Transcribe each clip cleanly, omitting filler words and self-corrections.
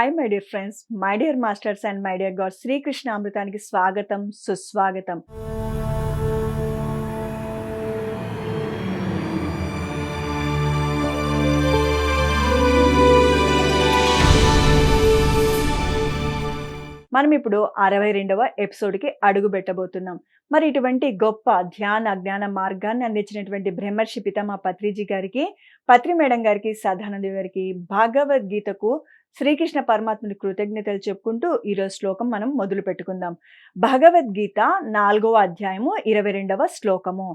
Hi my dear friends, my dear masters and my dear god, Srikrishna అమృతానికి స్వాగతం, సుస్వాగతం. మనం ఇప్పుడు 62వ ఎపిసోడ్కి అడుగు పెట్టబోతున్నాం. మరి ఇటువంటి గొప్ప ధ్యాన జ్ఞాన మార్గాన్ని అందించినటువంటి బ్రహ్మర్షి పితామహ పత్రిజీ గారికి, పత్రి మేడం గారికి, సదానంద గారికి, భగవద్గీతకు శ్రీకృష్ణ పరమాత్ముని కృతజ్ఞతలు చెప్పుకుంటూ ఈరోజు శ్లోకం మనం మొదలు పెట్టుకుందాం. భగవద్గీత 4వ అధ్యాయము 22వ శ్లోకము.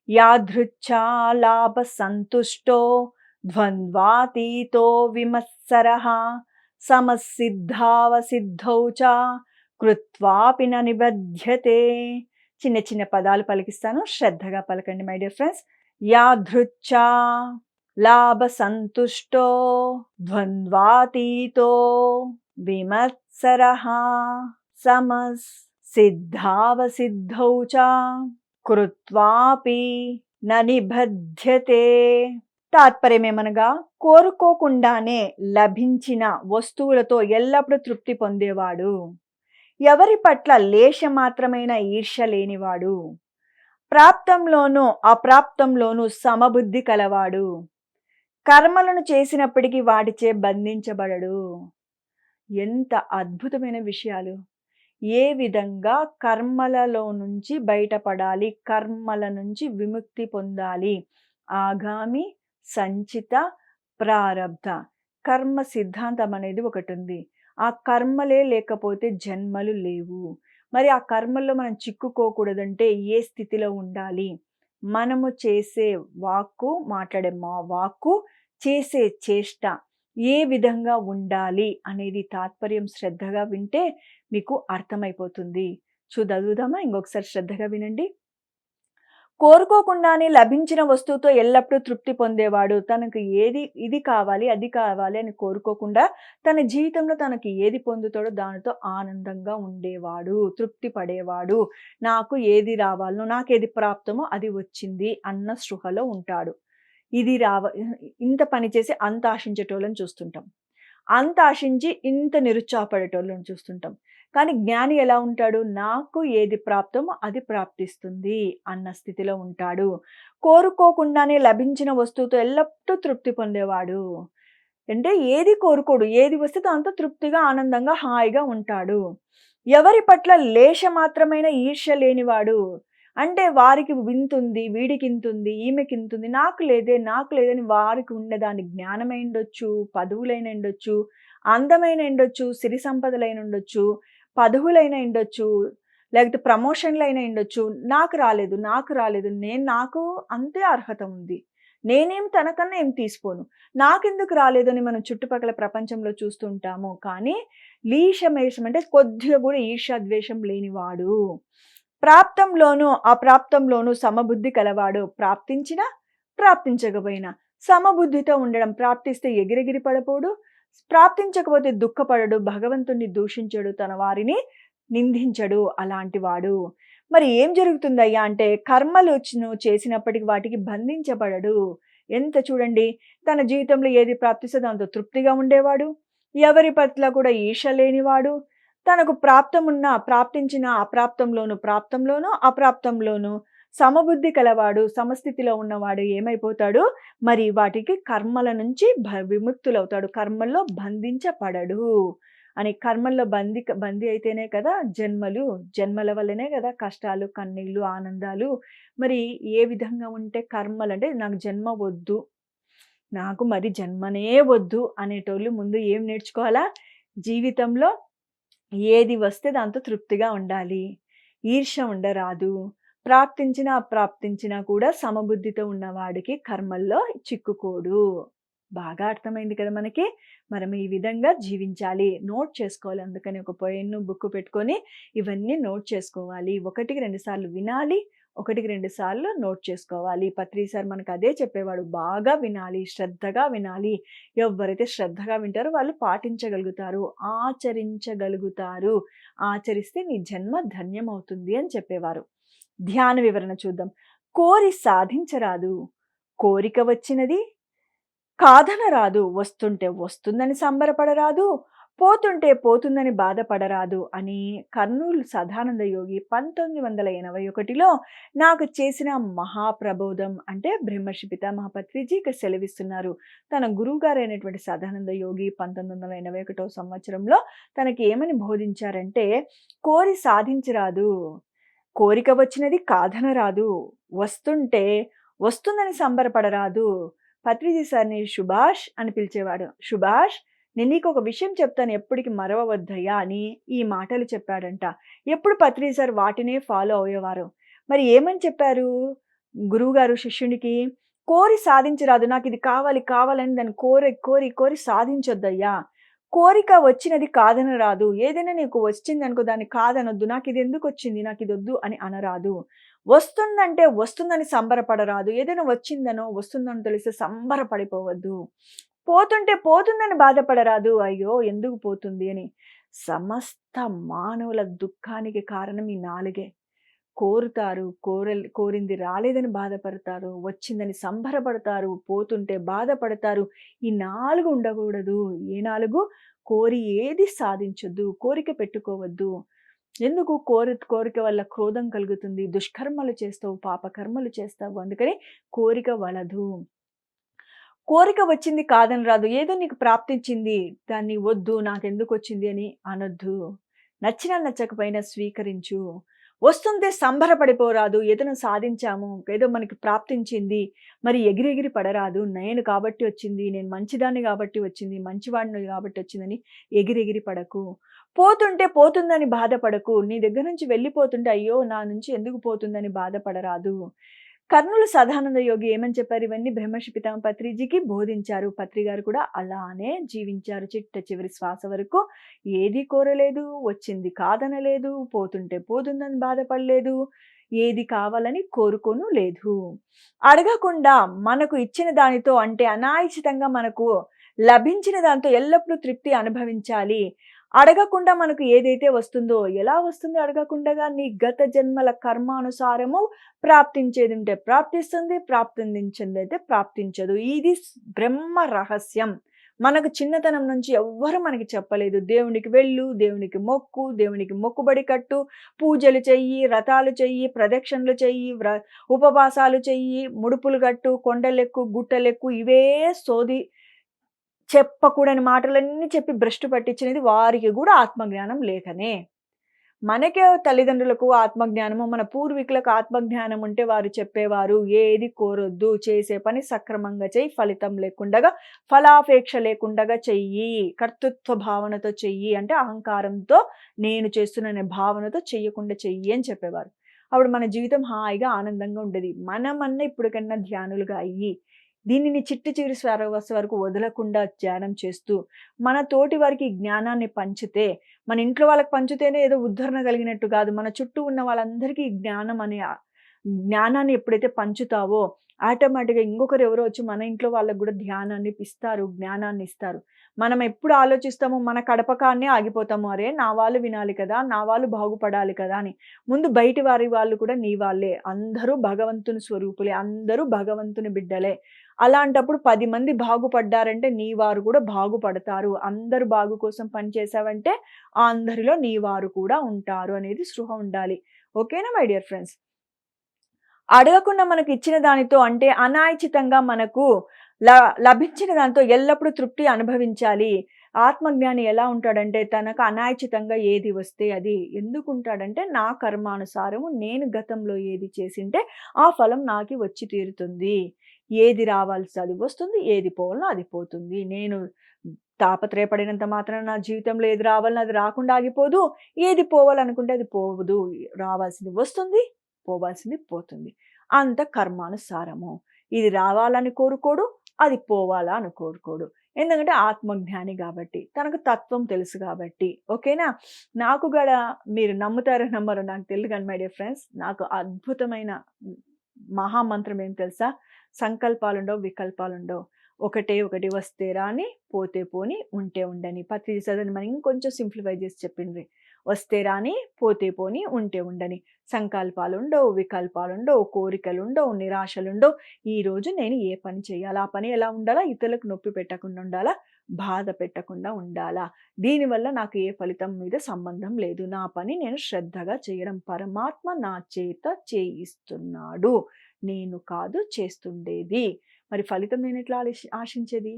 యాదృచ్ఛాలాభ సంతుష్టో ద్వంద్వాతీతో విమత్సరః సమసిద్ధావసిద్ధౌ చ కృత్వాపి న నిబధ్యతే. చిన్న చిన్న పదాలు పలికిస్తాను, శ్రద్ధగా పలకండి మై డియర్ ఫ్రెండ్స్. యాదృచ్ఛా లాభ సంతుష్టో ద్వంద్వాతీతో విమత్సరః సమసిద్ధావసిద్ధౌ చ కృత్వాపి న నిబధ్యతే. తాత్పర్యమేమనగా, కోరుకోకుండానే లభించిన వస్తువులతో ఎల్లప్పుడూ తృప్తి పొందేవాడు, ఎవరి పట్ల లేశమాత్రమైన ఈర్ష్య లేనివాడు, ప్రాప్తంలోనూ అప్రాప్తంలోనూ సమబుద్ధి కలవాడు, కర్మలను చేసినప్పటికీ వాటిచే బంధించబడడు. ఎంత అద్భుతమైన విషయాలు! ఏ విధంగా కర్మలలో నుంచి బయటపడాలి, కర్మల నుంచి విముక్తి పొందాలి. ఆగామి, సంచిత, ప్రారబ్ధ కర్మ సిద్ధాంతం అనేది ఒకటి ఉంది. ఆ కర్మలే లేకపోతే జన్మలు లేవు. మరి ఆ కర్మల్లో మనం చిక్కుకోకూడదంటే ఏ స్థితిలో ఉండాలి? మనము చేసే వాక్కు, మాట్లాడే వాక్కు, చేసే చేష్ట ఏ విధంగా ఉండాలి అనేది తాత్పర్యం శ్రద్ధగా వింటే మీకు అర్థమైపోతుంది. చదువుదామా? ఇంకొకసారి శ్రద్ధగా వినండి. కోరుకోకుండానే లభించిన వస్తువుతో ఎల్లప్పుడూ తృప్తి పొందేవాడు, తనకు ఇది కావాలి అది కావాలి అని కోరుకోకుండా తన జీవితంలో తనకి ఏది పొందుతాడో దానితో ఆనందంగా ఉండేవాడు, తృప్తి పడేవాడు. నాకు ఏది రావాలనో, నాకేది ప్రాప్తమో అది వచ్చింది అన్న స్పృహలో ఉంటాడు. ఇంత పని చేసి అంత ఆశించేటోళ్ళని చూస్తుంటాం, అంత ఆశించి ఇంత నిరుత్సాహపడేటోళ్ళని చూస్తుంటాం. కానీ జ్ఞాని ఎలా ఉంటాడు? నాకు ఏది ప్రాప్తమో అది ప్రాప్తిస్తుంది అన్న స్థితిలో ఉంటాడు. కోరుకోకుండానే లభించిన వస్తువుతో ఎల్లప్పుడూ తృప్తి పొందేవాడు అంటే ఏది కోరుకోడు, ఏది వస్తే దాంతో తృప్తిగా ఆనందంగా హాయిగా ఉంటాడు. ఎవరి పట్ల లేశమాత్రమైన ఈర్ష్య లేనివాడు అంటే వారికి వింతుంది, వీడికి ఇంతుంది, ఈమెకి ఇంతుంది, నాకు లేదని వారికి ఉండేదాని జ్ఞానమై ఉండొచ్చు, పదవులైన ఉండొచ్చు, అందమైన ఉండొచ్చు, సిరి సంపదలైన ఉండొచ్చు, పదవులైన ఉండొచ్చు, లేకపోతే ప్రమోషన్లైన ఉండొచ్చు. నాకు రాలేదు, నాకు అంతే అర్హత ఉంది, నేనేం తనకన్నా ఏం తీసుకోను, నాకెందుకు రాలేదు అని మనం చుట్టుపక్కల ప్రపంచంలో చూస్తుంటాము. కానీ లీశమేషం అంటే కొద్దిగా కూడా ఈర్ష్యాద్వేషం లేనివాడు, ప్రాప్తంలోనూ అప్రాప్తంలోనూ సమబుద్ధి కలవాడు. ప్రాప్తించినా ప్రాప్తించకపోయినా సమబుద్ధితో ఉండడం. ప్రాప్తిస్తే ఎగిరెగిరి పడపోడు, ప్రాప్తించకపోతే దుఃఖపడడు, భగవంతుణ్ణి దూషించడు, తన వారిని నిందించడు. అలాంటి వాడు. మరి ఏం జరుగుతుందయ్యా అంటే, కర్మలు చేసినప్పటికీ వాటికి బంధించబడడు. ఎంత చూడండి, తన జీవితంలో ఏది ప్రాప్తిస్తే దాంతో తృప్తిగా ఉండేవాడు, ఎవరి పట్ల కూడా ఈర్ష్య లేనివాడు, తనకు ప్రాప్తించిన ప్రాప్తంలోనూ అప్రాప్తంలోనూ సమబుద్ధి కలవాడు, సమస్థితిలో ఉన్నవాడు ఏమైపోతాడు? మరి వాటికి కర్మల నుంచి విముక్తులవుతాడు, కర్మల్లో బంధించబడడు. అని కర్మల్లో బందీ అయితేనే కదా జన్మల వల్లనే కదా కష్టాలు, కన్నీళ్ళు, ఆనందాలు. మరి ఏ విధంగా ఉంటే కర్మలు అంటే, నాకు జన్మ వద్దు, నాకు మరి జన్మనే వద్దు అనేటోళ్ళు ముందు ఏం నేర్చుకోవాలా? జీవితంలో ఏది వస్తే దాంతో తృప్తిగా ఉండాలి, ఈర్ష్య ఉండరాదు, ప్రాప్తించినా అప్రాప్తించినా కూడా సమబుద్ధితో ఉన్నవాడికి కర్మల్లో చిక్కుకోడు. బాగా అర్థమైంది కదా మనకి? మనం ఈ విధంగా జీవించాలి, నోట్ చేసుకోవాలి. అందుకని ఒక పెన్ను, బుక్ పెట్టుకొని ఇవన్నీ నోట్ చేసుకోవాలి. 1-2 సార్లు వినాలి, 1-2 సార్లు నోట్ చేసుకోవాలి. పత్రి సార్ మనకు అదే చెప్పేవాడు, బాగా వినాలి, శ్రద్ధగా వినాలి. ఎవరైతే శ్రద్ధగా వింటారో వాళ్ళు పాటించగలుగుతారు, ఆచరించగలుగుతారు. ఆచరిస్తే నీ జన్మ ధన్యమవుతుంది అని చెప్పేవారు. ధ్యాన వివరణ చూద్దాం. కోరి సాధించరాదు, కోరిక వచ్చినది కాదనరాదు, వస్తుంటే వస్తుందని సంబరపడరాదు, పోతుంటే పోతుందని బాధపడరాదు అని కర్నూలు సదానంద యోగి 1981లో నాకు చేసిన మహాప్రబోధం అంటే బ్రహ్మర్షి పితామహ పత్రిజీ ఇక్కడ సెలవిస్తున్నారు. తన గురువుగారైనటువంటి సదానంద యోగి 1981 సంవత్సరంలో తనకి ఏమని బోధించారంటే, కోరి సాధించరాదు, కోరిక వచ్చినది కాదనరాదు, వస్తుంటే వస్తుందని సంబరపడరాదు. పత్రిజీ సార్‌ని సుభాష్ అని పిలిచేవాడు. సుభాష్, నేను నీకొక విషయం చెప్తాను, ఎప్పటికి మరవవద్దయ్యా అని ఈ మాటలు చెప్పాడంట. ఎప్పుడు పత్రిజీ సార్ వాటినే ఫాలో అయ్యేవారు. మరి ఏమని చెప్పారు గురువుగారు శిష్యునికి? కోరి సాధించరాదు. నాకిది కావాలి కావాలని దాన్ని కోరి కోరి కోరి సాధించొద్దయ్యా. కోరిక వచ్చినది కాదనరాదు. ఏదైనా నీకు వచ్చిందనుకో దాన్ని కాదనొద్దు. నాకిది ఎందుకొచ్చింది, నాకిదొద్దు అని అనరాదు. వస్తుందంటే వస్తుందని సంబరపడరాదు. ఏదైనా వచ్చిందనో వస్తుందనో తెలిస్తే సంబరపడిపోవద్దు. పోతుంటే పోతుందని బాధపడరాదు. అయ్యో ఎందుకు పోతుంది అని. సమస్త మానవుల దుఃఖానికి కారణం ఈ నాలుగే. కోరుతారు, కోరింది రాలేదని బాధపడతారు, వచ్చిందని సంబరపడతారు, పోతుంటే బాధపడతారు. ఈ 4 ఉండకూడదు. ఏ 4? కోరి ఏది సాధించొద్దు, కోరిక పెట్టుకోవద్దు. ఎందుకు? కోరిక వల్ల క్రోధం కలుగుతుంది, దుష్కర్మలు చేస్తావు, పాపకర్మలు చేస్తావు. అందుకని కోరిక వలదు. కోరిక వచ్చింది కాదని రాదు. ఏదో నీకు ప్రాప్తించింది, దాన్ని వద్దు, నాకెందుకొచ్చింది అని అనొద్దు. నచ్చినా నచ్చకపోయినా స్వీకరించు. వస్తుంటే సంబరపడిపోరాదు. ఏదైనా సాధించాము, ఏదో మనకి ప్రాప్తించింది, మరి ఎగిరెగిరి పడరాదు. నేను కాబట్టి వచ్చింది, నేను మంచిదాన్ని కాబట్టి వచ్చింది, మంచివాడిని కాబట్టి వచ్చిందని ఎగిరెగిరి పడకు. పోతుంటే పోతుందని బాధపడకు. నీ దగ్గర నుంచి వెళ్ళిపోతుంటే అయ్యో నా నుంచి ఎందుకు పోతుందని బాధపడరాదు. కర్నూలు సదానంద యోగి ఏమని చెప్పారు? ఇవన్నీ బ్రహ్మర్షి పితామహ పత్రిజీకి బోధించారు. పత్రి గారు కూడా అలానే జీవించారు. చిట్ట చివరి శ్వాస వరకు ఏది కోరలేదు, వచ్చింది కాదనలేదు, పోతుంటే పోతుందని బాధపడలేదు, ఏది కావాలని కోరుకోను లేదు. అడగకుండా మనకు ఇచ్చిన దానితో అంటే అనాయాచితంగా మనకు లభించిన దాంతో ఎల్లప్పుడూ తృప్తి అనుభవించాలి. అడగకుండా మనకు ఏదైతే వస్తుందో, ఎలా వస్తుంది అడగకుండగా? నీ గత జన్మల కర్మానుసారము ప్రాప్తించేది ఉంటే ప్రాప్తిస్తుంది, ప్రాప్తించిందైతే ప్రాప్తించదు. ఇది బ్రహ్మ రహస్యం. మనకు చిన్నతనం నుంచి ఎవ్వరు మనకి చెప్పలేదు. దేవునికి వెళ్ళు, దేవునికి మొక్కు, దేవునికి మొక్కుబడి కట్టు, పూజలు చెయ్యి, వ్రతాలు చెయ్యి, ప్రదక్షిణలు చెయ్యి, ఉపవాసాలు చెయ్యి, ముడుపులు కట్టు, కొండలెక్కు, గుట్టలెక్కు, ఇవే సోది చెప్పకూడని మాటలన్నీ చెప్పి భ్రష్టు పట్టించినది వారికి కూడా ఆత్మజ్ఞానం లేకనే. మనకే తల్లిదండ్రులకు ఆత్మజ్ఞానము, మన పూర్వీకులకు ఆత్మజ్ఞానం ఉంటే వారు చెప్పేవారు, ఏది కోరొద్దు, చేసే పని సక్రమంగా చెయ్యి, ఫలితం లేకుండగా, ఫలాపేక్ష లేకుండగా చెయ్యి, కర్తృత్వ భావనతో చెయ్యి, అంటే అహంకారంతో నేను చేస్తున్న భావనతో చెయ్యకుండా చెయ్యి అని చెప్పేవారు. అప్పుడు మన జీవితం హాయిగా ఆనందంగా ఉండేది. మనమన్నా ఇప్పటికన్నా ధ్యానులుగా అయ్యి దీనిని చిట్ట చివరి శ్వాస వరకు వదలకుండా ధ్యానం చేస్తూ మన తోటి వారికి జ్ఞానాన్ని పంచితే, మన ఇంట్లో వాళ్ళకి పంచితేనే ఏదో ఉద్ధరణ కలిగినట్టు కాదు, మన చుట్టూ ఉన్న వాళ్ళందరికీ జ్ఞానాన్ని ఎప్పుడైతే పంచుతావో ఆటోమేటిక్గా ఇంకొకరు ఎవరో వచ్చి మన ఇంట్లో వాళ్ళకు కూడా ధ్యానాన్ని ఇస్తారు, జ్ఞానాన్ని ఇస్తారు. మనం ఎప్పుడు ఆలోచిస్తామో మన కడపకాన్నే ఆగిపోతాము, అరే నా వాళ్ళు వినాలి కదా, నా వాళ్ళు బాగుపడాలి కదా అని. ముందు బయటి వాళ్ళు కూడా నీ వాళ్ళే, అందరూ భగవంతుని స్వరూపులే, అందరూ భగవంతుని బిడ్డలే. అలాంటప్పుడు 10 మంది బాగుపడ్డారంటే నీ వారు కూడా బాగుపడతారు. అందరు బాగు కోసం పనిచేసావంటే అందరిలో నీ వారు కూడా ఉంటారు అనేది స్పృహ ఉండాలి. ఓకేనా మై డియర్ ఫ్రెండ్స్? అడగకుండా మనకు ఇచ్చిన దానితో అంటే అనాయాచితంగా మనకు లభించిన దాంతో ఎల్లప్పుడూ తృప్తి అనుభవించాలి. ఆత్మజ్ఞాని ఎలా ఉంటాడంటే తనకు అనాయాచితంగా ఏది వస్తే అది. ఎందుకు ఉంటాడంటే నా కర్మానుసారము నేను గతంలో ఏది చేసింటే ఆ ఫలం నాకు వచ్చి తీరుతుంది. ఏది రావాల్సి అది వస్తుంది, ఏది పోవాలో అది పోతుంది. నేను తాపత్రయపడినంత మాత్రాన నా జీవితంలో ఏది రావాలని అది రాకుండా ఆగిపోదు, ఏది పోవాలనుకుంటే అది పోవదు. రావాల్సింది వస్తుంది, పోవాల్సింది పోతుంది. అంత కర్మానుసారము. ఇది రావాలని కోరుకోడు, అది పోవాలా అని కోరుకోడు. ఎందుకంటే ఆత్మజ్ఞాని కాబట్టి, తనకు తత్వం తెలుసు కాబట్టి. ఓకేనా? నాకు కూడా మీరు నమ్ముతారో నమ్మరో నాకు తెలియదు కానీ మై డియర్ ఫ్రెండ్స్, నాకు అద్భుతమైన మహామంత్రం ఏం తెలుసా? సంకల్పాలుండవు, వికల్పాలుండవు. ఒకటే ఒకటి, వస్తే రాని, పోతే పోని, ఉంటే ఉండని. పత్రిజీ చదవని మనం ఇంకొంచెం సింప్లిఫై చేసి చెప్పిండ్రి. వస్తే రాని, పోతే పోని, ఉంటే ఉండని. సంకల్పాలుండవు, వికల్పాలుండవు, కోరికలుండవు, నిరాశలుండవు. ఈరోజు నేను ఏ పని చేయాలా, ఆ పని ఎలా ఉండాలా? ఇతరులకు నొప్పి పెట్టకుండా ఉండాలా, బాధ పెట్టకుండా ఉండాలా? దీనివల్ల నాకు ఏ ఫలితం మీద సంబంధం లేదు. నా పని నేను శ్రద్ధగా చేయడం. పరమాత్మ నా చేత చేయిస్తున్నాడు. నేను కాదు చేస్తుండేది. మరి ఫలితం నేనెట్లా ఆశించేది?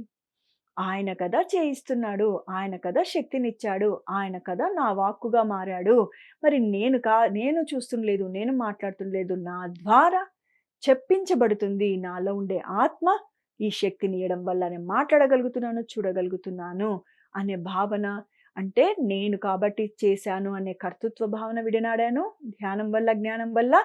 ఆయన కదా చేయిస్తున్నాడు. ఆయన కదా శక్తినిచ్చాడు. ఆయన కదా నా వాక్కుగా మారాడు. మరి నేను చూస్తుండలేదు. నేను మాట్లాడుతుండలేదు. నా ద్వారా చెప్పించబడుతుంది. నాలో ఉండే ఆత్మ ఈ శక్తినియ్యడం వల్ల నేను మాట్లాడగలుగుతున్నాను, చూడగలుగుతున్నాను అనే భావన, అంటే నేను కాబట్టి చేశాను అనే కర్తృత్వ భావన విడనాడాను ధ్యానం వల్ల, జ్ఞానం వల్ల.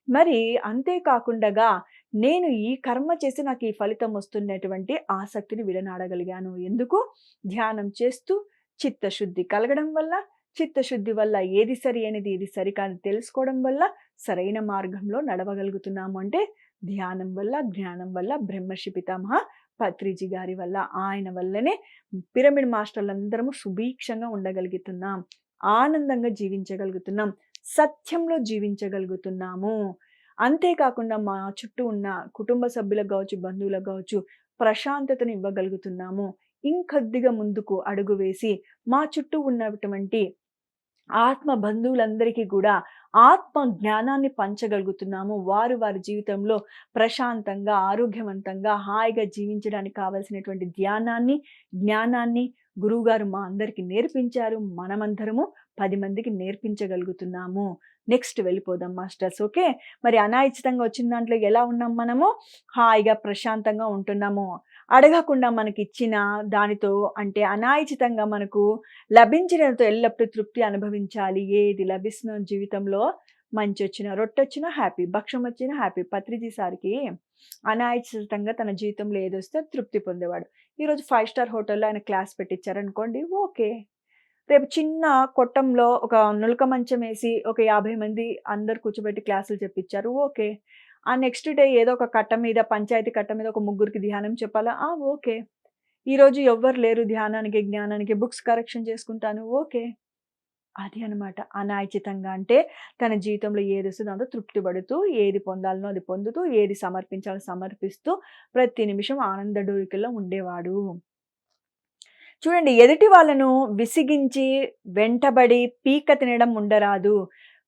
మరి అంతే కాకుండగా నేను ఈ కర్మ చేసి నాకు ఈ ఫలితం వస్తున్నటువంటి ఆసక్తిని విడనాడగలిగాను. ఎందుకు? ధ్యానం చేస్తూ చిత్తశుద్ధి కలగడం వల్ల, చిత్తశుద్ధి వల్ల ఏది సరి అనేది, ఏది సరి కానిది తెలుసుకోవడం వల్ల సరైన మార్గంలో నడవగలుగుతున్నాము. అంటే ధ్యానం వల్ల, జ్ఞానం వల్ల, బ్రహ్మర్షి పితామహ పత్రిజీ గారి వల్ల, ఆయన వల్లనే పిరమిడ్ మాస్టర్లందరము సుభిక్షంగా ఉండగలుగుతున్నాం. ఆనందంగా జీవించగలుగుతున్నాం. సత్యంలో జీవించగలుగుతున్నాము. అంతేకాకుండా మా చుట్టూ ఉన్న కుటుంబ సభ్యులకు గావచ్చు, బంధువులకు గావచ్చు ప్రశాంతతను ఇవ్వగలుగుతున్నాము. ఇంకొద్దిగా ముందుకు అడుగు వేసి మా చుట్టూ ఉన్నటువంటి ఆత్మ బంధువులందరికీ కూడా ఆత్మ జ్ఞానాన్ని పంచగలుగుతున్నాము. వారు వారి జీవితంలో ప్రశాంతంగా, ఆరోగ్యవంతంగా, హాయిగా జీవించడానికి కావాల్సినటువంటి ధ్యానాన్ని, జ్ఞానాన్ని గురువుగారు మా అందరికీ నేర్పించారు. మనమందరము 10 మందికి నేర్పించగలుగుతున్నాము. నెక్స్ట్ వెళ్ళిపోదాం మాస్టర్స్. ఓకే. మరి అనాయాచితంగా వచ్చిన దాంట్లో ఎలా ఉన్నాం మనము? హాయిగా ప్రశాంతంగా ఉంటున్నాము. అడగకుండా మనకిచ్చిన దానితో, అంటే అనాయాచితంగా మనకు లభించినతో ఎల్లప్పుడూ తృప్తి అనుభవించాలి. ఏది లభిస్తున్న జీవితంలో మంచొచ్చినా, రొట్టొచ్చినా హ్యాపీ, భక్షం వచ్చినా హ్యాపీ. పత్రిజీ సార్‌కి అనాయాచితంగా తన జీవితంలో ఏదొస్తే తృప్తి పొందేవాడు. ఈరోజు 5 స్టార్ హోటల్‌లో ఆయన క్లాస్ పెట్టిచ్చారనుకోండి, ఓకే. రేపు చిన్న కొట్టంలో ఒక నులక మంచమేసి ఒక 50 మంది అందరూ కూర్చోబెట్టి క్లాసులు చెప్పించారు, ఓకే. ఆ నెక్స్ట్ డే ఏదో ఒక కట్ట మీద, పంచాయతీ కట్ట మీద ఒక ముగ్గురికి ధ్యానం చెప్పాలా, ఓకే. ఈరోజు ఎవ్వరు లేరు ధ్యానానికి, జ్ఞానానికి, బుక్స్ కరెక్షన్ చేసుకుంటాను, ఓకే. అది అన్నమాట అనాయాచితంగా. అంటే తన జీవితంలో ఏదొస్తే దాంతో తృప్తి పడుతూ, ఏది పొందాలనో అది పొందుతూ, ఏది సమర్పించాలో సమర్పిస్తూ ప్రతి నిమిషం ఆనంద డోలికల్లో ఉండేవాడు. చూడండి, ఎదుటి వాళ్ళను విసిగించి, వెంటబడి పీక తినడం ఉండరాదు.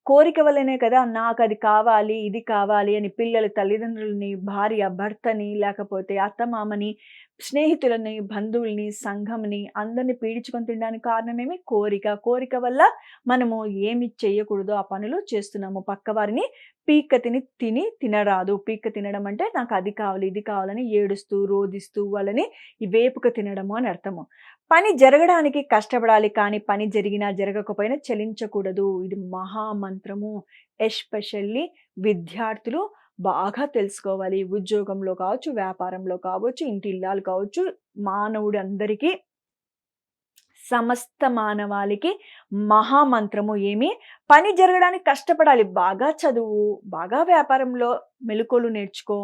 కోరిక వల్లనే కదా నాకది కావాలి, ఇది కావాలి అని పిల్లలు తల్లిదండ్రులని, భార్య భర్తని, లేకపోతే అత్తమామని, స్నేహితులని, బంధువుల్ని, సంఘంని అందరిని పీడించుకొని తినడానికి కారణమేమి? కోరిక. కోరిక వల్ల మనము ఏమి చేయకూడదో ఆ పనులు చేస్తున్నాము. పక్కవారిని పీక్క తినరాదు. పీక్క తినడం అంటే నాకు అది కావాలి, ఇది కావాలని ఏడుస్తూ, రోదిస్తూ వాళ్ళని ఈ వేపుక తినడము అని అర్థము. పని జరగడానికి కష్టపడాలి, కానీ పని జరిగినా జరగకపోయినా చలించకూడదు. ఇది మహామంత్రము. ఎస్పెషల్లీ విద్యార్థులు బాగా తెలుసుకోవాలి. ఉద్యోగంలో కావచ్చు, వ్యాపారంలో కావచ్చు, ఇంటి ఇల్లాలు కావచ్చు, మానవుడు అందరికీ, సమస్త మానవాళికి మహామంత్రము ఏమి? పని జరగడానికి కష్టపడాలి. బాగా చదువు, బాగా వ్యాపారంలో మెళకువలు నేర్చుకో,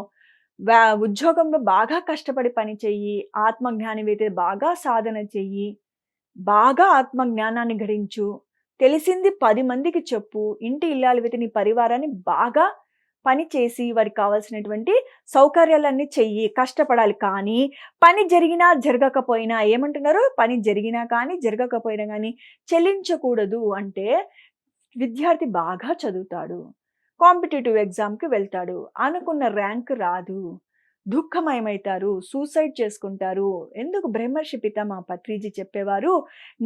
ఉద్యోగంలో బాగా కష్టపడి పని చెయ్యి, ఆత్మజ్ఞానివైతే బాగా సాధన చెయ్యి, బాగా ఆత్మజ్ఞానాన్ని గడించు, తెలిసింది 10 మందికి చెప్పు, ఇంటి ఇల్లాలివైతే నీ పరివారాన్ని బాగా పని చేసి వారికి కావాల్సినటువంటి సౌకర్యాలన్నీ చెయ్యి, కష్టపడాలి. కానీ పని జరిగినా జరగకపోయినా ఏమంటున్నారు? పని జరిగినా కానీ జరగకపోయినా కానీ చెల్లించకూడదు. అంటే విద్యార్థి బాగా చదువుతాడు, కాంపిటీటివ్ ఎగ్జామ్‌కి వెళ్తాడు, అనుకున్న ర్యాంక్ రాదు, దుఃఖమయమైతారు, సూసైడ్ చేసుకుంటారు. ఎందుకు? బ్రహ్మర్షి పితామహ పత్రిజీ చెప్పేవారు,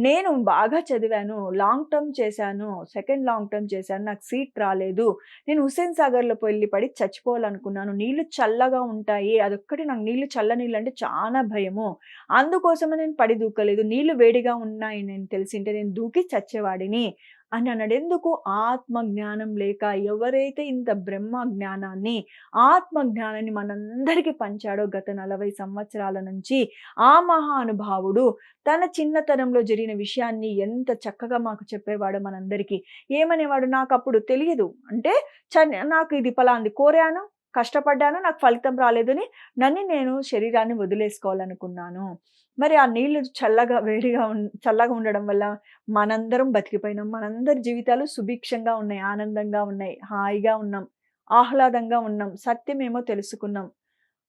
నేను బాగా చదివాను, లాంగ్ టర్మ్ చేశాను, సెకండ్ లాంగ్ టర్మ్ చేశాను, నాకు సీట్ రాలేదు, నేను హుస్సేన్ సాగర్‌లో వెళ్లి పడి చచ్చిపోవాలనుకున్నాను, నీళ్లు చల్లగా ఉంటాయి, అదొక్కటి నాకు నీళ్లు చల్ల నీళ్ళంటే చాలా భయము, అందుకోసమే నేను పడి దూకలేదు, నీళ్లు వేడిగా ఉన్నాయి నేను తెలిసింటే నేను దూకి చచ్చేవాడిని అని అన్నాడు. ఎందుకు? ఆత్మ జ్ఞానం లేక. ఎవరైతే ఇంత బ్రహ్మ జ్ఞానాన్ని, ఆత్మ జ్ఞానాన్ని మనందరికీ పంచాడో గత 40 సంవత్సరాల నుంచి, ఆ మహానుభావుడు తన చిన్నతనంలో జరిగిన విషయాన్ని ఎంత చక్కగా మాకు చెప్పేవాడో మనందరికీ. ఏమనేవాడు? నాకప్పుడు తెలియదు, అంటే నాకు ఇది ఫలాంది కోరాను, కష్టపడ్డాను, నాకు ఫలితం రాలేదని నేను శరీరాన్ని వదిలేసుకోవాలనుకున్నాను. మరి ఆ నీళ్లు చల్లగా ఉండడం వల్ల మనందరం బతికిపోయినాం. మనందరి జీవితాలు సుభిక్షంగా ఉన్నాయి, ఆనందంగా ఉన్నాయి, హాయిగా ఉన్నాం, ఆహ్లాదంగా ఉన్నాం. సత్యమేమో తెలుసుకున్నాం.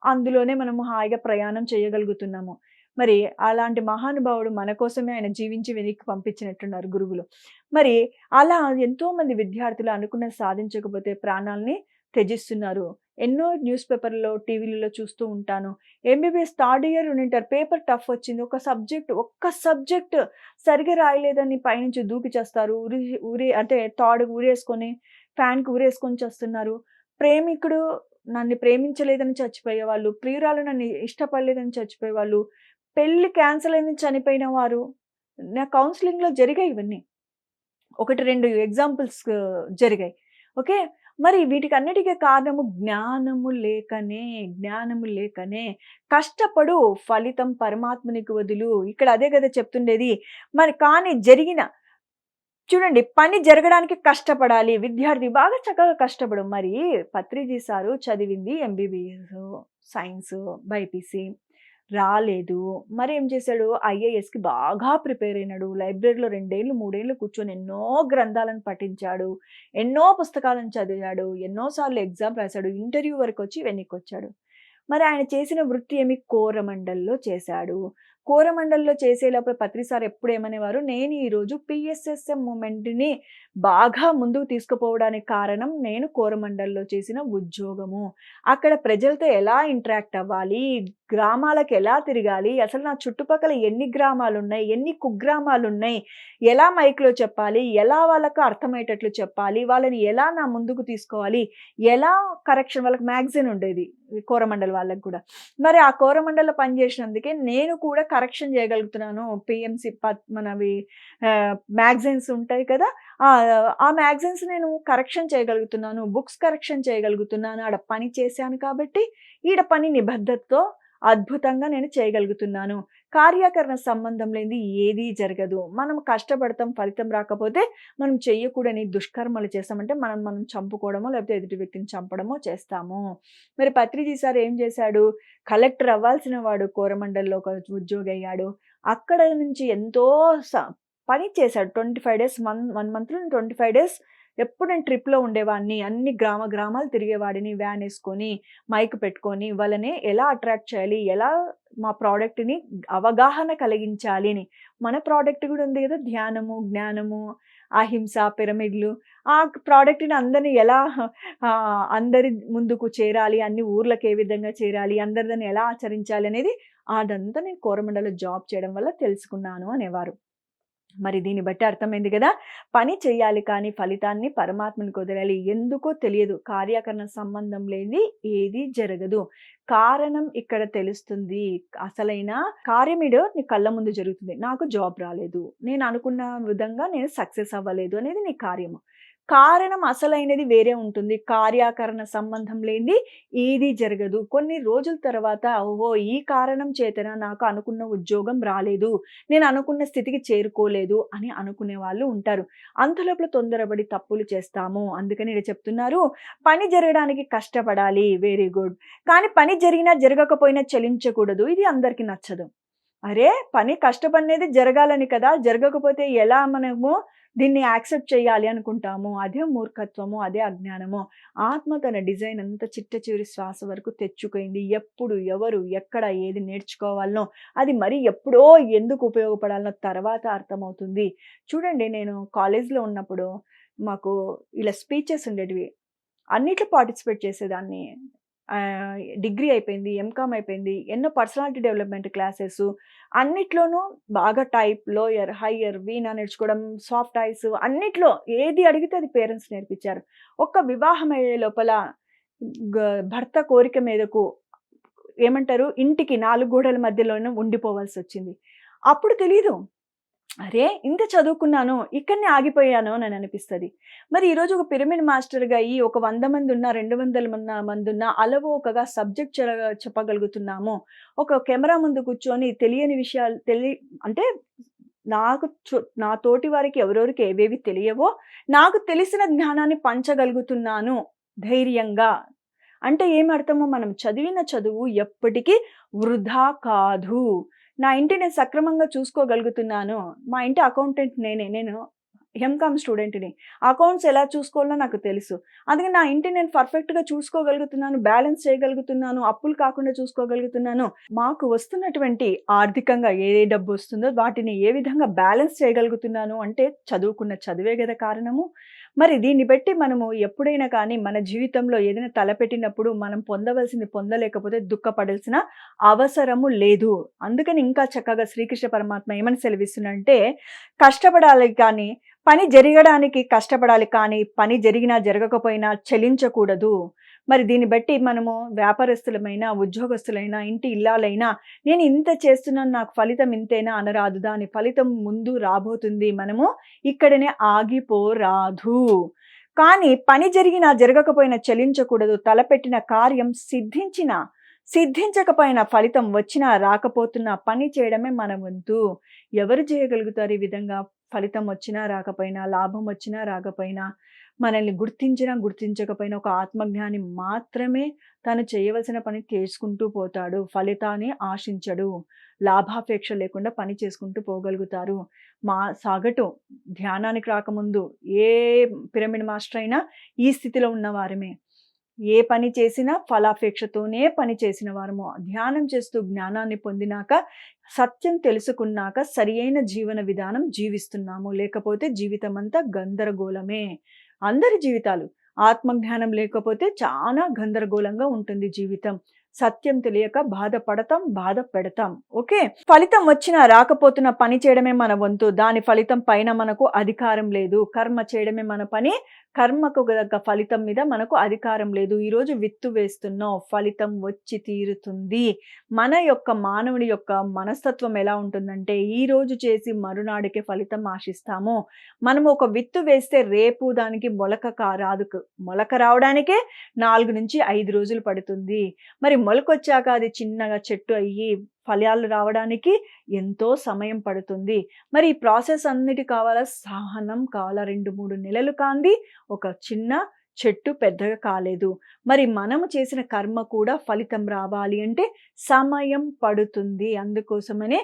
అందులోనే మనము హాయిగా ప్రయాణం చేయగలుగుతున్నాము. మరి అలాంటి మహానుభావుడు మన కోసమే ఆయన జీవించి వెనక్కి పంపించినట్టున్నారు గురువులు. మరి అలా ఎంతోమంది విద్యార్థులు అనుకున్నది సాధించకపోతే ప్రాణాల్ని త్యజిస్తున్నారు. ఎన్నో న్యూస్ పేపర్‌లో, టీవీలలో చూస్తూ ఉంటాను. ఎంబీబీఎస్ థర్డ్ ఇయర్ ఉండింటారు. పేపర్ టఫ్ వచ్చింది. ఒక్క సబ్జెక్ట్ సరిగ్గా రాయలేదని పైనుంచి దూకి చస్తారు. అంటే తాడు ఊరేసుకొని, ఫ్యాన్‌కి ఊరేసుకొని చస్తున్నారు. ప్రేమికుడు నన్ను ప్రేమించలేదని చచ్చిపోయేవాళ్ళు. ప్రియురాలు నన్ను ఇష్టపడలేదని చచ్చిపోయేవాళ్ళు. పెళ్లి క్యాన్సెల్ అయిందని చనిపోయిన వారు. నా కౌన్సెలింగ్‌లో జరిగాయి ఇవన్నీ. 1, 2 ఎగ్జాంపుల్స్ జరిగాయి. ఓకే. మరి వీటికన్నిటికి కారణము జ్ఞానము లేకనే. కష్టపడు ఫలితం పరమాత్మునికి వదులు. ఇక్కడ అదే కదా చెప్తుండేది. మరి కానీ చూడండి, పని జరగడానికి కష్టపడాలి. విద్యార్థి బాగా చక్కగా కష్టపడు. మరి పత్రిజీ సారు చదివింది ఎంబీబీఎస్, సైన్స్, బైపీసీ. రాలేదు. మరేం చేశాడు? ఐఏఎస్‌కి బాగా ప్రిపేర్ అయినాడు. లైబ్రరీలో 2 ఏళ్ళు, 3 ఏళ్ళు కూర్చొని ఎన్నో గ్రంథాలను పఠించాడు. ఎన్నో పుస్తకాలను చదివాడు. ఎన్నో సార్లు ఎగ్జామ్ రాసాడు. ఇంటర్వ్యూ వరకొచ్చి వెనక్కొచ్చాడు. మరి ఆయన చేసిన వృత్తి ఏమి? కోరమండల్‌లో చేశాడు. కోరమండల్‌లో చేసే లోపల పత్రి సార్ ఎప్పుడేమనేవారు, నేను ఈరోజు పీఎస్ఎస్ఎం మూవ్‌మెంట్‌ని బాగా ముందుకు తీసుకుపోవడానికి కారణం నేను కోరమండల్‌లో చేసిన ఉద్యోగము. అక్కడ ప్రజలతో ఎలా ఇంటరాక్ట్ అవ్వాలి, గ్రామాలకు ఎలా తిరగాలి, అసలు నా చుట్టుపక్కల ఎన్ని గ్రామాలున్నాయి, ఎన్ని కుగ్రామాలున్నాయి, ఎలా మైక్‌లో చెప్పాలి, ఎలా వాళ్ళకు అర్థమయ్యేటట్లు చెప్పాలి, వాళ్ళని ఎలా నా ముందుకు తీసుకోవాలి, ఎలా కరెక్షన్ వాళ్ళకి మ్యాగజైన్ ఉండేది కోరమండల్ వాళ్ళకి కూడా. మరి ఆ కోరమండల్‌లో పనిచేసినందుకే నేను కూడా కరెక్షన్ చేయగలుగుతున్నాను. పిఎంసి మనవి మ్యాగజైన్స్ ఉంటాయి కదా! ఆ మ్యాగజైన్స్ నేను కరెక్షన్ చేయగలుగుతున్నాను. బుక్స్ కరెక్షన్ చేయగలుగుతున్నాను. ఆడ పని చేశాను కాబట్టి ఈడ పని నిబద్ధతతో అద్భుతంగా నేను చేయగలుగుతున్నాను. కార్యాకరణ సంబంధం లేనిది ఏదీ జరగదు. మనం కష్టపడతాం, ఫలితం రాకపోతే మనం చెయ్యకూడని దుష్కర్మలు చేస్తామంటే మనం చంపుకోవడమో, లేకపోతే ఎదుటి వ్యక్తిని చంపడమో చేస్తాము. మరి పత్రిజీ సార్ ఏం చేశాడు? కలెక్టర్ అవ్వాల్సిన వాడు కోరమండల్‌లో ఒక ఉద్యోగి అయ్యాడు. అక్కడ నుంచి ఎంతో పని చేశాడు. 25 డేస్ 1 మంత్‌లో 25 డేస్ ఎప్పుడు నేను ట్రిప్‌లో ఉండేవాడిని. అన్ని గ్రామాలు తిరిగేవాడిని. వ్యాన్ ఏసుకొని, మైక్ పెట్టుకొని వాళ్ళని ఎలా అట్రాక్ట్ చేయాలి, ఎలా మా ప్రొడక్ట్‌ని అవగాహన కలిగించాలి అని. మన ప్రొడక్ట్ కూడా ఉంది కదా! ధ్యానము, జ్ఞానము, అహింస, పిరమిడ్‌లు. ఆ ప్రొడక్ట్‌ని అందరిని ఎలా అందరి ముందుకు చేరాలి, అన్ని ఊర్లకు ఏ విధంగా చేరాలి, అందరిదని ఎలా ఆచరించాలి అనేది అదంతా నేను కోరమండల్లో జాబ్ చేయడం వల్ల తెలుసుకున్నాను అనేవారు. మరి దీన్ని బట్టి అర్థమైంది కదా! పని చేయాలి కానీ ఫలితాన్ని పరమాత్మనికి వదిలేయాలి. ఎందుకో తెలియదు. కార్యాకరణ సంబంధం లేనిది ఏది జరగదు. కారణం ఇక్కడ తెలుస్తుంది. అసలైన కార్యమేదో నీ కళ్ళ ముందు జరుగుతుంది. నాకు జాబ్ రాలేదు. నేను అనుకున్న విధంగా నేను సక్సెస్ అవ్వలేదు అనేది నీ కార్యము. కారణం అసలైనది వేరే ఉంటుంది. కార్యాకరణ సంబంధం లేనిది ఏది జరగదు. కొన్ని రోజుల తర్వాత ఓహో! ఈ కారణం చేతన నాకు అనుకున్న ఉద్యోగం రాలేదు. నేను అనుకున్న స్థితికి చేరుకోలేదు అని అనుకునే వాళ్ళు ఉంటారు. అంతలోపల తొందరపడి తప్పులు చేస్తాము. అందుకని ఈడ చెప్తున్నారు, పని జరగడానికి కష్టపడాలి. Very good. కానీ పని జరిగినా జరగకపోయినా చలించకూడదు. ఇది అందరికి నచ్చదు. అరే! పని కష్టపడినది జరగాలని కదా! జరగకపోతే ఎలా మనము దీన్ని యాక్సెప్ట్ చేయాలి అనుకుంటాము. అదే మూర్ఖత్వము, అదే అజ్ఞానము. ఆత్మ తన డిజైన్ అంతా చిట్ట చివరి శ్వాస వరకు తెచ్చుకుంది. ఎప్పుడు, ఎవరు, ఎక్కడ, ఏది నేర్చుకోవాలనో, అది మరి ఎప్పుడో ఎందుకు ఉపయోగపడాలనో తర్వాత అర్థమవుతుంది. చూడండి, నేను కాలేజ్‌లో ఉన్నప్పుడు మాకు ఇలా స్పీచెస్ ఉండేటివి. అన్నిట్లో పార్టిసిపేట్ చేసేదాన్ని. డిగ్రీ అయిపోయింది, ఎంకామ్ అయిపోయింది. ఎన్నో పర్సనాలిటీ డెవలప్‌మెంట్ క్లాసెసు అన్నిట్లోనూ బాగా టైప్, లోయర్, హయ్యర్, వీణా నేర్చుకోవడం, సాఫ్ట్ ఐస్ అన్నిట్లో ఏది అడిగితే అది పేరెంట్స్ నేర్పించారు. ఒక్క వివాహం అయ్యే లోపల గ భర్త కోరిక మేరకు ఏమంటారు, ఇంటికి 4 గోడల మధ్యలోనే ఉండిపోవాల్సొచ్చింది. అప్పుడు తెలీదు. అరే! ఇంత చదువుకున్నాను. ఇక్కడనే ఆగిపోయాను అని అనిపిస్తది. మరి ఈరోజు ఒక పిరమిడ్ మాస్టర్‌గా అయ్యి ఒక 100 మందున్నా, 200 మందున్నా అలవోకగా సబ్జెక్ట్ చెప్పగలుగుతున్నాము. ఒక కెమెరా ముందు కూర్చొని తెలియని విషయాలు అంటే నా తోటి వారికి ఎవరెవరికి ఏవేవి తెలియవో, నాకు తెలిసిన జ్ఞానాన్ని పంచగలుగుతున్నాను ధైర్యంగా. అంటే ఏమర్థము? మనం చదివిన చదువు ఎప్పటికీ వృధా కాదు. నా ఇంటిని సక్రమంగా చూసుకోగలుగుతున్నాను. మా ఇంటి అకౌంటెంట్ నేనే. నేను ఎంకామ్ స్టూడెంట్‌ని. అకౌంట్స్ ఎలా చూసుకోవాలో నాకు తెలుసు. అందుకే నా ఇంటిని నేను పర్ఫెక్ట్‌గా చూసుకోగలుగుతున్నాను, బ్యాలెన్స్ చేయగలుగుతున్నాను, అప్పులు కాకుండా చూసుకోగలుగుతున్నాను. మాకు వస్తున్నటువంటి ఆర్థికంగా ఏ డబ్బొస్తుందో వాటిని ఏ విధంగా బ్యాలెన్స్ చేయగలుగుతున్నాను అంటే చదువుకున్న చదువే గదా కారణము. మరి దీన్ని బట్టి మనము ఎప్పుడైనా కానీ మన జీవితంలో ఏదైనా తలపెట్టినప్పుడు మనం పొందవలసింది పొందలేకపోతే దుఃఖపడాల్సిన అవసరము లేదు. అందుకని ఇంకా చక్కగా శ్రీకృష్ణ పరమాత్మ ఏమని సెలవిస్తున్నాడంటే, కష్టపడాలి కానీ పని జరగడానికి కష్టపడాలి కానీ, పని జరిగినా జరగకపోయినా చలించకూడదు. మరి దీన్ని బట్టి మనము వ్యాపారస్తులమైనా, ఉద్యోగస్తులైనా, ఇంటి ఇల్లాలైనా నేను ఇంత చేస్తున్నాను నాకు ఫలితం ఇంతేనా అనరాదు. దాని ఫలితం ముందు రాబోతుంది. మనము ఇక్కడనే ఆగిపోరాదు. కానీ పని జరిగినా జరగకపోయినా చలించకూడదు. తలపెట్టిన కార్యం సిద్ధించకపోయినా ఫలితం వచ్చినా రాకపోతున్నా పని చేయడమే మన వంతు. ఎవరు చేయగలుగుతారు ఈ విధంగా? ఫలితం వచ్చినా రాకపోయినా, లాభం వచ్చినా రాకపోయినా, మనల్ని గుర్తించినా గుర్తించకపోయినా ఒక ఆత్మజ్ఞాని మాత్రమే తను చేయవలసిన పని చేసుకుంటూ పోతాడు. ఫలితాన్ని ఆశించడు. లాభాపేక్ష లేకుండా పని చేసుకుంటూ పోగలుగుతారు. సగటు ధ్యానానికి రాకముందు ఏ పిరమిడ్ మాస్టర్ అయినా ఈ స్థితిలో ఉన్నవారమే. ఏ పని చేసినా ఫలాపేక్షతోనే పని చేసిన వారము. ధ్యానం చేస్తూ జ్ఞానాన్ని పొందినాక, సత్యం తెలుసుకున్నాక సరియైన జీవన విధానం జీవిస్తున్నాము. లేకపోతే జీవితమంతా గందరగోళమే. అందరి జీవితాలు ఆత్మజ్ఞానం లేకపోతే చాలా గందరగోళంగా ఉంటుంది జీవితం. సత్యం తెలియక బాధపడతాం, బాధ పెడతాం. ఓకే. ఫలితం వచ్చినా రాకపోతున్నా పని చేయడమే మన వంతు. దాని ఫలితం పైన మనకు అధికారం లేదు. కర్మ చేయడమే మన పని. కర్మకు తగ్గ ఫలితం మీద మనకు అధికారం లేదు. ఈరోజు విత్తు వేస్తున్నాం, ఫలితం వచ్చి తీరుతుంది. మన యొక్క మానవుడి యొక్క మనస్తత్వం ఎలా ఉంటుందంటే, ఈ రోజు చేసి మరునాడికే ఫలితం ఆశిస్తాము. మనము ఒక విత్తు వేస్తే రేపు దానికి రాదు. మొలక రావడానికే 4-5 రోజులు పడుతుంది. మరి మొలకొచ్చాక అది చిన్నగా చెట్టు అయ్యి ఫలాలు రావడానికి ఎంతో సమయం పడుతుంది. మరి ఈ ప్రాసెస్ అన్నిటి కావాలా? సహనం కావాలా? 2-3 నెలలు కాంది ఒక చిన్న చెట్టు పెద్దగా కాలేదు. మరి మనము చేసిన కర్మ కూడా ఫలితం రావాలి అంటే సమయం పడుతుంది. అందుకోసమనే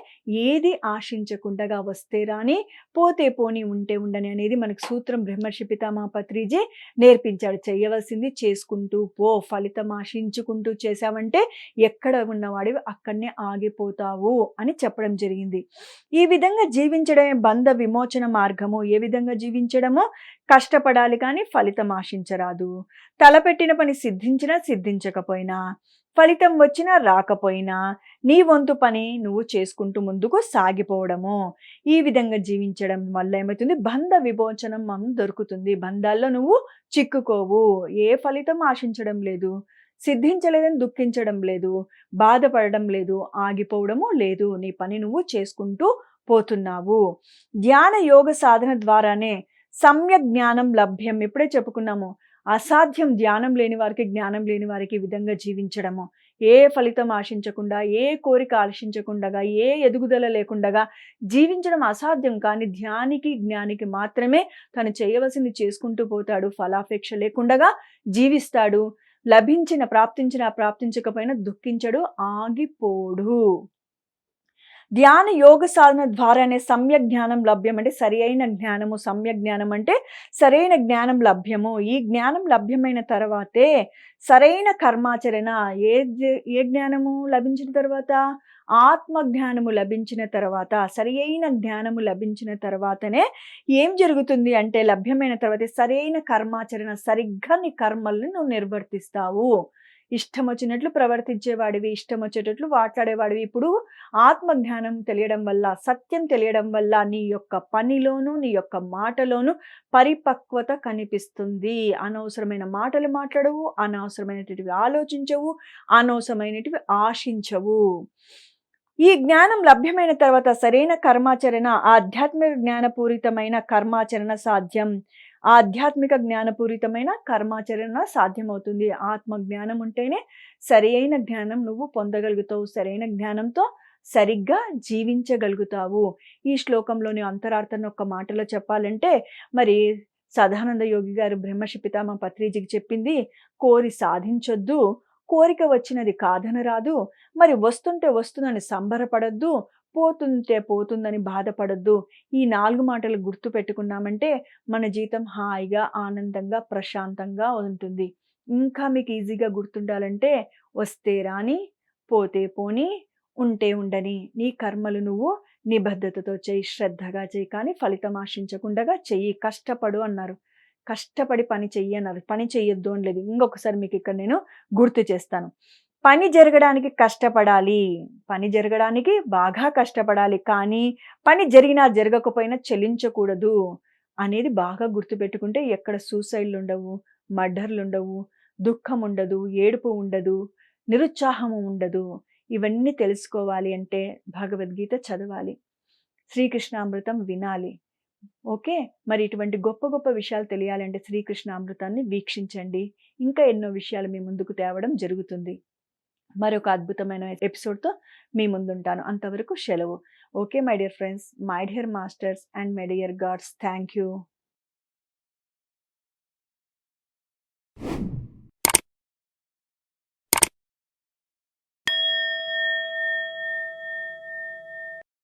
ఏది ఆశించకుండగా వస్తే రాని, పోతే పోని, ఉంటే ఉండని అనేది మనకు సూత్రం బ్రహ్మర్షి పితామహ పత్రిజీ నేర్పించాడు. చేయవలసింది చేసుకుంటూ పో. ఫలితం ఆశించుకుంటూ చేశావంటే ఎక్కడ ఉన్నవాడివి అక్కడనే ఆగిపోతావు అని చెప్పడం జరిగింది. ఈ విధంగా జీవించడమే బంధ విమోచన మార్గము. ఏ విధంగా జీవించడమో, కష్టపడాలి కానీ ఫలితం ఆశించరాదు. తలపెట్టిన పని సిద్ధించినా సిద్ధించకపోయినా, ఫలితం వచ్చినా రాకపోయినా, నీ వంతు పని నువ్వు చేసుకుంటూ ముందుకు సాగిపోవడము. ఈ విధంగా జీవించడం వల్ల ఏమవుతుంది? బంధ విమోచనం దొరుకుతుంది. బంధాల్లో నువ్వు చిక్కుకోవు. ఏ ఫలితం ఆశించడం లేదు, సిద్ధించలేదని దుఃఖించడం లేదు, బాధపడడం లేదు, ఆగిపోవడము లేదు. నీ పని నువ్వు చేసుకుంటూ పోతున్నావు. ధ్యాన యోగ సాధన ద్వారానే సమ్యక్ జ్ఞానం లభ్యం. ఇప్పుడే చెప్పుకున్నాము. అసాధ్యం ధ్యానం లేని వారికి, జ్ఞానం లేని వారికి ఈ విధంగా జీవించడము. ఏ ఫలితం ఆశించకుండా, ఏ కోరిక ఆశించకుండగా, ఏ ఎదుగుదల లేకుండగా జీవించడం అసాధ్యం. కానీ ధ్యానికి, జ్ఞానికి మాత్రమే తను చేయవలసింది చేసుకుంటూ పోతాడు. ఫలాపేక్ష లేకుండగా జీవిస్తాడు. ప్రాప్తించకపోయినా దుఃఖించడు, ఆగిపోడు. ధ్యాన యోగ సాధన ద్వారానే సమ్యక్ జ్ఞానం లభ్యం. అంటే సరి అయిన జ్ఞానము. సమ్యక్ జ్ఞానం అంటే సరైన జ్ఞానం లభ్యము. ఈ జ్ఞానం లభ్యమైన తర్వాతే సరైన కర్మాచరణ. ఏ జ్ఞానము లభించిన తర్వాత? ఆత్మ జ్ఞానము లభించిన తర్వాత, సరి అయిన జ్ఞానము లభించిన తర్వాతనే ఏం జరుగుతుంది అంటే, లభ్యమైన తర్వాత సరైన కర్మాచరణ. సరిగ్గా నీ కర్మల్ని నువ్వు నిర్వర్తిస్తావు. ఇష్టం వచ్చినట్లు ప్రవర్తించేవాడివి, ఇష్టం వచ్చేటట్లు మాట్లాడేవాడివి. ఇప్పుడు ఆత్మజ్ఞానం తెలియడం వల్ల, సత్యం తెలియడం వల్ల నీ యొక్క పనిలోను, నీ యొక్క మాటలోను పరిపక్వత కనిపిస్తుంది. అనవసరమైన మాటలు మాట్లాడవు, అనవసరమైనటివి ఆలోచించవు, అనవసరమైనటివి ఆశించవు. ఈ జ్ఞానం లభ్యమైన తర్వాత సరైన కర్మాచరణ, ఆధ్యాత్మిక జ్ఞానపూరితమైన కర్మాచరణ సాధ్యం. ఆధ్యాత్మిక జ్ఞానపూరితమైన కర్మాచరణ సాధ్యమవుతుంది. ఆత్మ జ్ఞానం ఉంటేనే సరి అయిన జ్ఞానం నువ్వు పొందగలుగుతావు. సరైన జ్ఞానంతో సరిగ్గా జీవించగలుగుతావు. ఈ శ్లోకంలోని అంతరార్థాన్ని ఒక్క మాటలో చెప్పాలంటే, మరి సదానంద యోగి గారు బ్రహ్మర్షి పితామహ పత్రిజీకి చెప్పింది, కోరి సాధించొద్దు, కోరిక వచ్చినది కాదనరాదు, మరి వస్తుంటే వస్తుందని సంబరపడొద్దు, పోతుంటే పోతుందని బాధపడొద్దు. ఈ 4 మాటలు గుర్తుపెట్టుకున్నామంటే మన జీవితం హాయిగా, ఆనందంగా, ప్రశాంతంగా ఉంటుంది. ఇంకా మీకు ఈజీగా గుర్తుండాలంటే వస్తే రాని, పోతే పోనీ, ఉంటే ఉండని. నీ కర్మలు నువ్వు నిబద్ధతతో చెయ్యి, శ్రద్ధగా చెయ్యి. కానీ ఫలితం ఆశించకుండగా చెయ్యి. కష్టపడు అన్నారు. కష్టపడి పని చెయ్యి అన్నారు. పని చెయ్యొద్దు అని లేదు. ఇంకొకసారి మీకిక్కడ నేను గుర్తు చేస్తాను. పని జరగడానికి కష్టపడాలి. పని జరగడానికి బాగా కష్టపడాలి. కానీ పని జరిగినా, జరగకపోయినా చలించకూడదు అనేది బాగా గుర్తుపెట్టుకుంటే ఎక్కడ సూసైడ్‌లుండవు, మర్డర్‌లుండవు, దుఃఖముండదు, ఏడుపు ఉండదు, నిరుత్సాహము ఉండదు. ఇవన్నీ తెలుసుకోవాలి అంటే భగవద్గీత చదవాలి. శ్రీకృష్ణామృతం వినాలి. ఓకే. మరి ఇటువంటి గొప్ప గొప్ప విషయాలు తెలియాలంటే శ్రీకృష్ణామృతాన్ని వీక్షించండి. ఇంకా ఎన్నో విషయాలు మీ ముందుకు తేవడం జరుగుతుంది. మరొక అద్భుతమైన ఎపిసోడ్‌తో మీ ముందుంటాను. అంతవరకు సెలవు. Okay my dear friends, my dear masters and my dear God's. Thank you.